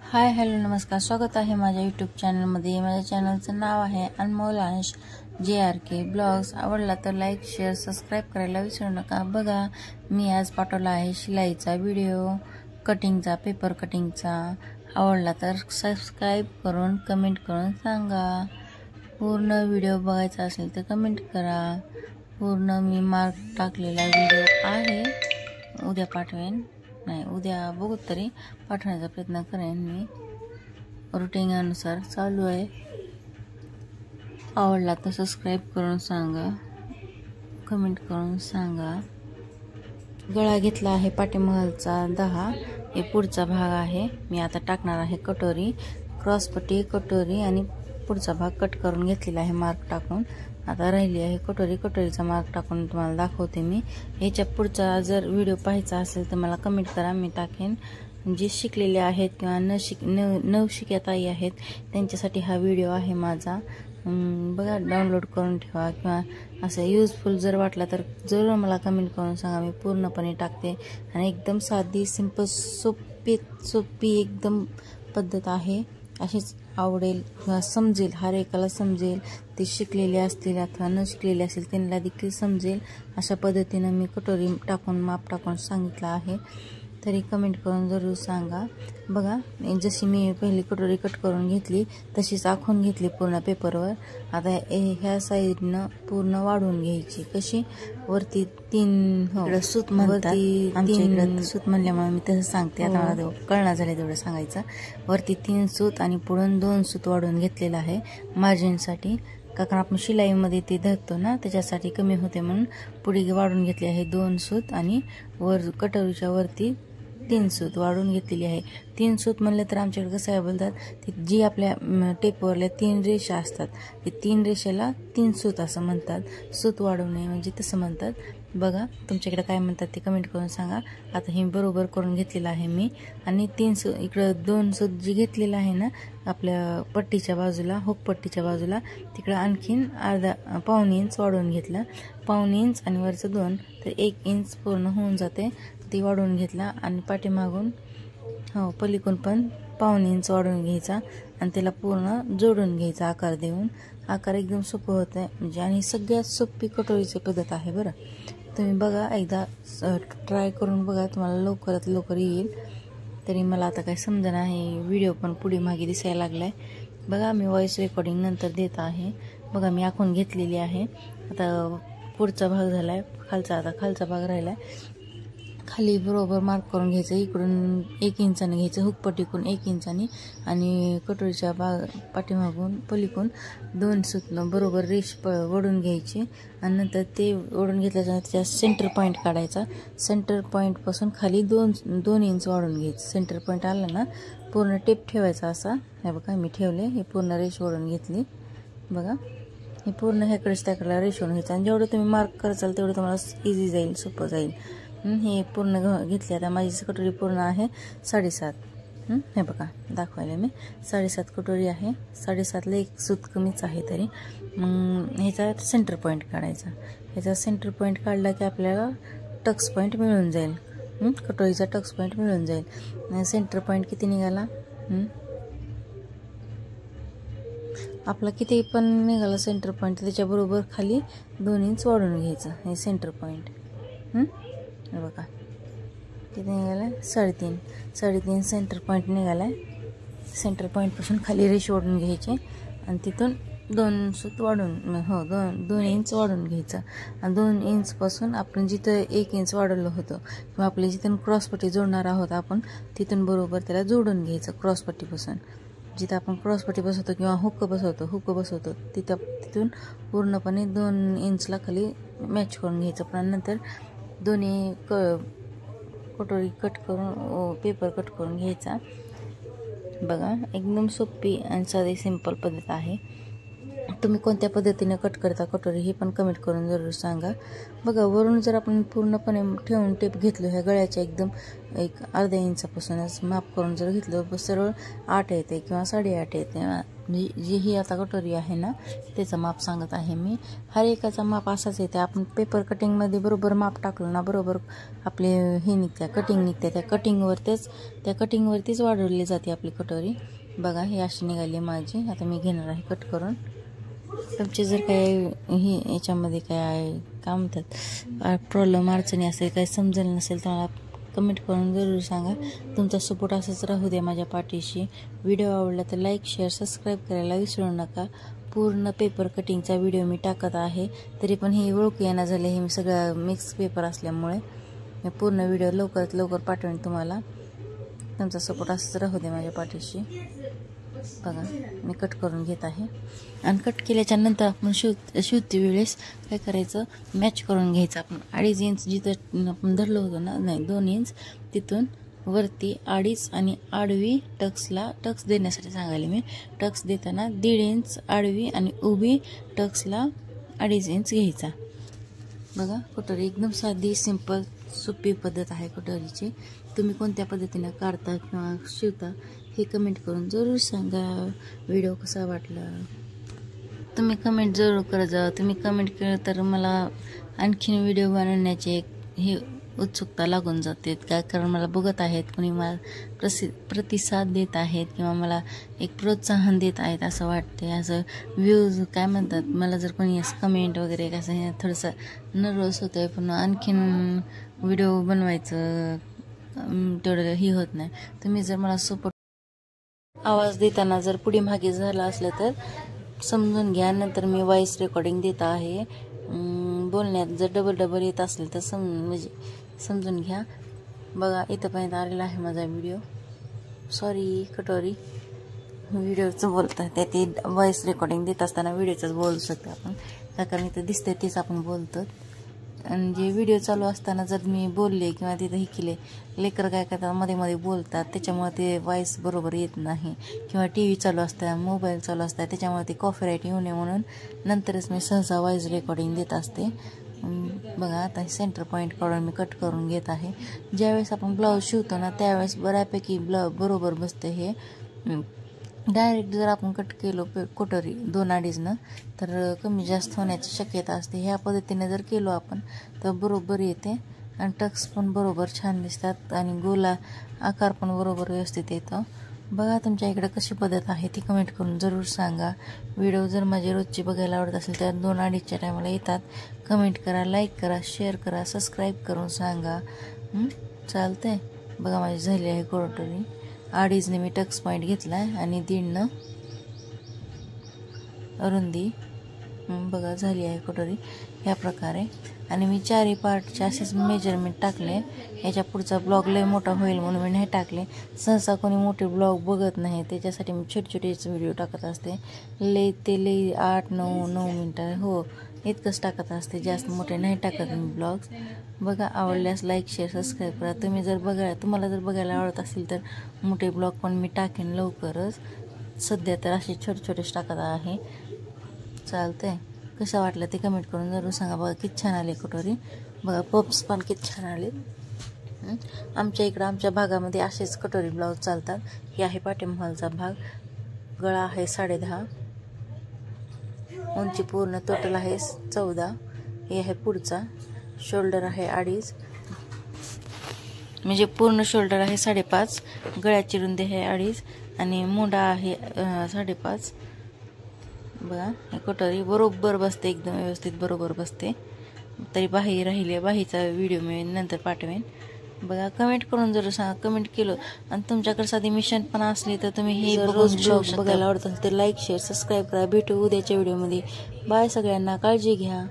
Hi hello नमस्कार, स्वागत आहे माझ्या यूट्यूब चॅनलमध्ये। माझ्या चॅनलचं नाव आहे अनमोल अंश JRK ब्लॉग्स। आवडला तर लाईक शेअर सबस्क्राईब करायला विसरू नका। बघा, मी आज पाठवला आहे शिलाईचा व्हिडिओ, कटिंगचा, पेपर कटिंगचा। आवडला तर सबस्क्राईब करून कमेंट करून सांगा। पूर्ण व्हिडिओ बघायचा असेल तर कमेंट करा। पूर्ण मी मार्क टाकलेला व्हिडिओ आहे, उद्या पाठवेन, नाही उद्या बघू तरी पाठवण्याचा प्रयत्न करेन मी। रुटीन अनुसार चालू आहे। आवडला तर सबस्क्राईब करून सांगा, कमेंट करून सांगा। गळा घेतला आहे पाठीमागचा 10, हे पुढचा भाग आहे। मी आता टाकणार आहे कटोरी, क्रॉसपट्टी, कटोरी आणि पुढचा भाग कट करून घेतलेला आहे मार्क टाकून। आता राहिली आहे कटोरी, कटोरीचा मार्क टाकून तुम्हाला दाखवते मी। ह्याच्या पुढचा जर व्हिडिओ पाहायचा असेल तर मला कमेंट करा, मी टाकेन। जे शिकलेले आहेत किंवा नवशिक्या ताई आहेत त्यांच्यासाठी हा व्हिडिओ आहे माझा। बघा, डाउनलोड करून ठेवा किंवा असं यूजफुल जर वाटला तर जरूर मला कमेंट करून सांगा। मी पूर्णपणे टाकते आणि एकदम साधी सिंपल सोपी एकदम पद्धत आहे। अशीच आवडेल किंवा समजेल, हर एकाला समजेल, ते शिकलेले असतील अथवा न शिकलेले असतील त्यांना देखील समजेल अशा पद्धतीने मी कटोरी टाकून माप टाकून सांगितलं आहे। तरी कमेंट करून जरूर सांगा। बघा, जशी मी पहिली कटोरी कट करून घेतली तशीच आखून घेतली पूर्ण पेपरवर। आता ह्या साईडनं पूर्ण वाढवून घ्यायची। कशी वरती 3 सूत म्हणतात, आमच्या इकडे सूत म्हणल्यामुळे मी तसं सांगते। आता मला कळणार झाले तेवढं सांगायचं। वरती 3 सूत आणि पुढून 2 सूत वाढवून घेतलेलं आहे मार्जिनसाठी, कारण आपण शिलाईमध्ये ते धरतो ना त्याच्यासाठी कमी होते म्हणून पुढे वाढून घेतले आहे 2 सूत आणि वर कटोरीच्या वरती 3 सूत वाढून घेतलेली आहे। 3 सूत म्हणले तर आमच्याकडे कसं आहे बोलतात, ती जी आपल्या टेपवरल्या 3 रेषा असतात ते 3 रेषेला 3 सूत असं म्हणतात। सूत वाढवणे म्हणजे तसं म्हणतात। बघा, तुमच्याकडे काय म्हणतात ते कमेंट करून सांगा। आता हे बरोबर करून घेतलेलं आहे मी आणि 3 सूत इकडं 2 सूत जी घेतलेलं आहे ना आपल्या पट्टीच्या बाजूला, हुक पट्टीच्या बाजूला, तिकडं आणखीन पाऊण इंच वाढवून घेतलं। पाऊण इंच आणि वरचं 2 तर 1 इंच पूर्ण होऊन जाते, ती वाढवून घेतला। आणि पाठीमागून पलीकडून पण पाऊण इंच वाढवून घ्यायचा आणि त्याला पूर्ण जोडून घ्यायचा आकार देऊन। आकार एकदम सोपं होतं म्हणजे, आणि सगळ्यात सोपी कटोरीची पद्धत आहे बरं। तुम्ही बघा, एकदा ट्राय करून बघा, तुम्हाला लवकरात लवकर येईल। तरी मला आता काय समजेना आहे, व्हिडिओ पण पुढे मागे दिसायला लागलाय। बघा, मी व्हॉइस रेकॉर्डिंग नंतर देत आहे। बघा, मी आखून घेतलेली आहे। आता पुढचा भाग झालाय, आता खालचा भाग राहिलाय। खाली बरोबर मार्क करून घ्यायचं, इकडून 1 इंचाने घ्यायचं, हुकपट्टीकडून 1 इंचाने आणि कटोरीच्या पाठीमागून पलीकडून 2 सूतनं बरोबर रेष वडून घ्यायची आणि नंतर ते वडून घेतल्याच्या त्याच्या सेंटर पॉईंट काढायचा। सेंटर पॉईंटपासून खाली 2 इंच वाढून घ्यायचं। सेंटर पॉईंट आला ना पूर्ण टेप ठेवायचा असा। हे बघा, मी ठेवले, हे पूर्ण रेष वडून घेतली। बघा, हे पूर्ण ह्याकडेच त्याकडे रेष वडून घ्यायचं आणि जेवढं तुम्ही मार्क कराल तेवढं तुम्हाला इझी जाईल, सोपं जाईल। हे पूर्ण घेतले। आता माझी कटोरी पूर्ण आहे 7.5। हे बघा, दाखवायला मी 7.5 कटोरी आहे। 7.5ला 1 सूत कमीच आहे तरी। मग ह्याचा सेंटर पॉईंट काढायचा। ह्याचा सेंटर पॉईंट काढला की आपल्याला टक्स पॉईंट मिळून जाईल, कटोरीचा टक्स पॉईंट मिळून जाईल। सेंटर पॉईंट किती निघाला, आपला किती पण निघाला सेंटर पॉईंट, त्याच्याबरोबर खाली 2 इंच वाढून घ्यायचं। हे सेंटर पॉईंट बघा किती निघालाय, 3.5 सेंटर पॉईंट निघालाय। सेंटर पॉईंटपासून खाली रेष ओढून घ्यायची आणि तिथून 2 सूत वाढून 2 इंच वाढून घ्यायचं। आणि 2 इंचपासून आपण जिथं 1 इंच वाढवलं होतं किंवा आपली जिथून क्रॉसपट्टी जोडणार आहोत आपण तिथून बरोबर त्याला जोडून घ्यायचं। क्रॉसपट्टीपासून जिथं आपण क्रॉसपट्टी बसवतो किंवा हुक बसवतो तिथून पूर्णपणे 2 इंचला खाली मॅच करून घ्यायचं। पण नंतर दोन्ही कटोरी कट करून पेपर कट करून घ्यायचा। बघा, एकदम सोपी आणि साधी सिंपल पद्धत आहे। तुम्ही कोणत्या पद्धतीने कट करता कटोरी हे पण कमेंट करून जरूर सांगा। बघा, वरून जर आपण पूर्णपणे ठेवून टेप घेतलो ह्या गळ्याच्या एकदम 1 अर्ध्या इंचापासूनच माप करून जर घेतलं सरळ 8 येते किंवा 8.5 येते। जी ही आता कटोरी आहे ना त्याचं माप सांगत आहे मी. हर एकाचा माप असाच येते. आपण पेपर कटिंगमध्ये बरोबर माप टाकलं ना बरोबर आपले हे निघते, कटिंग निघते. त्या कटिंगवरतीच वाढवली जाते आपली कटोरी. बघा ही अशी निघाली माझी. आता मी घेणार आहे कट करून. तुमचे जर काही हे याच्यामध्ये काय म्हणतात प्रॉब्लेम अडचणी असेल, काही समजेल नसेल तर मला कमेंट करून जरूर सांगा. तुमचा सपोर्ट असंच राहू द्या माझ्या पाठीशी. व्हिडिओ आवडला तर लाईक शेअर सबस्क्राईब करायला विसरू नका. पूर्ण पेपर कटिंगचा व्हिडिओ मी टाकत आहे, तरी पण हे ओळखू येणं झाले. हे मी सगळं मिक्स पेपर असल्यामुळे मी पूर्ण व्हिडिओ लवकरात लवकर पाठवेन तुम्हाला. तुमचा सपोर्ट असंच राहू द्या माझ्या पाठीशी. बघा मी कट करून घेत आहे. आणि कट केल्याच्या नंतर आपण शिवते वेळेस काय करायचं, मॅच करून घ्यायचं. आपण 2.5 इंच जिथं आपण धरलं होतं ना, नाही 2 इंच तिथून वरती 2.5 आणि आडवी टक्स देण्यासाठी सांगायला मी. टक्स देताना 1.5 इंच आडवी आणि उभी टक्सला 2.5 इंच घ्यायचा. बघा कटोरी एकदम साधी सिंपल सोपी पद्धत आहे कटोरीची. तुम्ही कोणत्या पद्धतीने काढता किंवा शिवता हे कमेंट करून जरूर सांगा. व्हिडिओ कसा वाटला तुम्ही कमेंट जरूर करा जा. तुम्ही कमेंट केलं तर मला आणखीन व्हिडिओ बनवण्याची हे उत्सुकता लागून जाते. काय कारण मला बघत आहेत, कोणी मला प्रतिसाद देत आहेत किंवा मला एक प्रोत्साहन देत आहेत असं वाटते. असं व्ह्यूज काय म्हणतात, मला जर कोणी असं कमेंट वगैरे कसं थोडंसं नर्वस होतं आहे. पण आणखीन व्हिडिओ बनवायचं तेवढं ही होत नाही. तुम्ही जर मला सपोर्ट आवाज देताना जर पुढे मागे झाला असलं तर समजून घ्या. नंतर मी व्हॉइस रेकॉर्डिंग देत आहे. बोलण्यात जर डबल येत असेल तर म्हणजे समजून घ्या. बघा इथंपर्यंत आलेला आहे माझा व्हिडिओ. सॉरी कटोरी व्हिडिओचं बोलतं ते व्हॉइस रेकॉर्डिंग देत असताना व्हिडिओचंच बोलू शकतो आपण. काय कारण इथं दिसतंय तेच आपण बोलतो. आणि जे व्हिडिओ चालू असताना जर मी बोलले किंवा तिथं हे केले, लेकरं काय करतात मध्ये मध्ये बोलतात, त्याच्यामुळे ते व्हॉइस बरोबर येत नाही. किंवा TV चालू असतात, मोबाईल चालू असतात, त्याच्यामुळे ते कॉपीराईट येऊ नये म्हणून नंतरच मी सहसा व्हॉइस रेकॉर्डिंग देत असते. बघा आता सेंटर पॉईंट काढून मी कट करून घेत आहे. ज्यावेळेस आपण ब्लाऊज शिवतो ना त्यावेळेस बऱ्यापैकी बरोबर बसते. हे डायरेक्ट जर आपण कट केलो कटोरी 2-2.5 तर कमी जास्त होण्याची शक्यता असते. ह्या पद्धतीने जर केलो आपण तर बरोबर येते आणि टक्स पण बरोबर छान दिसतात आणि गोला आकार पण बरोबर व्यवस्थित येतो. बघा तुमच्या इकडे कशी पद्धत आहे ती कमेंट करून जरूर सांगा. व्हिडिओ जर माझे रोजची बघायला आवडत असेल तर 2-2.5च्या टायमाला येतात. कमेंट करा, लाईक करा, शेअर करा, सबस्क्राईब करून सांगा. चालतंय. बघा माझी झाली आहे कटोरी. 2.5ने मी टक्स पॉईंट घेतला आहे आणि 1.5 रुंदी. बघा झाली आहे कटोरी ह्या प्रकारे. आणि मी 4 पार्टचे असेच मेजरमेंट टाकले. याच्या पुढचा ब्लॉग लय मोठा होईल म्हणून मी नाही टाकले. सहसा कोणी मोठे ब्लॉग बघत नाही, त्याच्यासाठी मी छोटेच व्हिडिओ टाकत असते. लय 8-9 मिनटं हो इतकंच टाकत असते, जास्त मोठे नाही टाकत मी ब्लॉग्स. बघा आवडल्यास लाईक शेअर सबस्क्राईब करा. तुम्हाला जर बघायला आवडत असेल तर मोठे ब्लॉग पण मी टाकेन लवकरच. सध्या तर असे छोटेच टाकत आहे. चालतंय. कसं वाटलं ते कमेंट करून जरूर सांगा. बघा किती छान आले कटोरी. बघा पप्स पण किती छान आले. आमच्या इकडं आमच्या भागामध्ये असेच कटोरी ब्लाऊज चालतात. हे आहे पाठीमागचा भाग. गळा आहे 10.5. उंची पूर्ण टोटल आहे 14. हे आहे पुढचा. शोल्डर आहे 2.5 म्हणजे पूर्ण शोल्डर आहे 5.5. गळ्याची रुंदी आहे 2.5 आणि मुंडा आहे 5.5. बघा हे कटोरी बरोबर बसते, एकदम व्यवस्थित बरोबर बसते. तरी बाही राहिली, बाहीचा व्हिडिओ मी नंतर पाठवेन. बघा कमेंट करून जरूर सांगा. कमेंट केलं आणि तुमच्याकडे साधी मिशन पण असली तर तुम्ही हे रोज ब्लॉग बघायला आवडत असेल तर लाईक शेअर सबस्क्राईब करा. भेटू उद्याच्या व्हिडिओमध्ये. बाय सगळ्यांना. काळजी घ्या.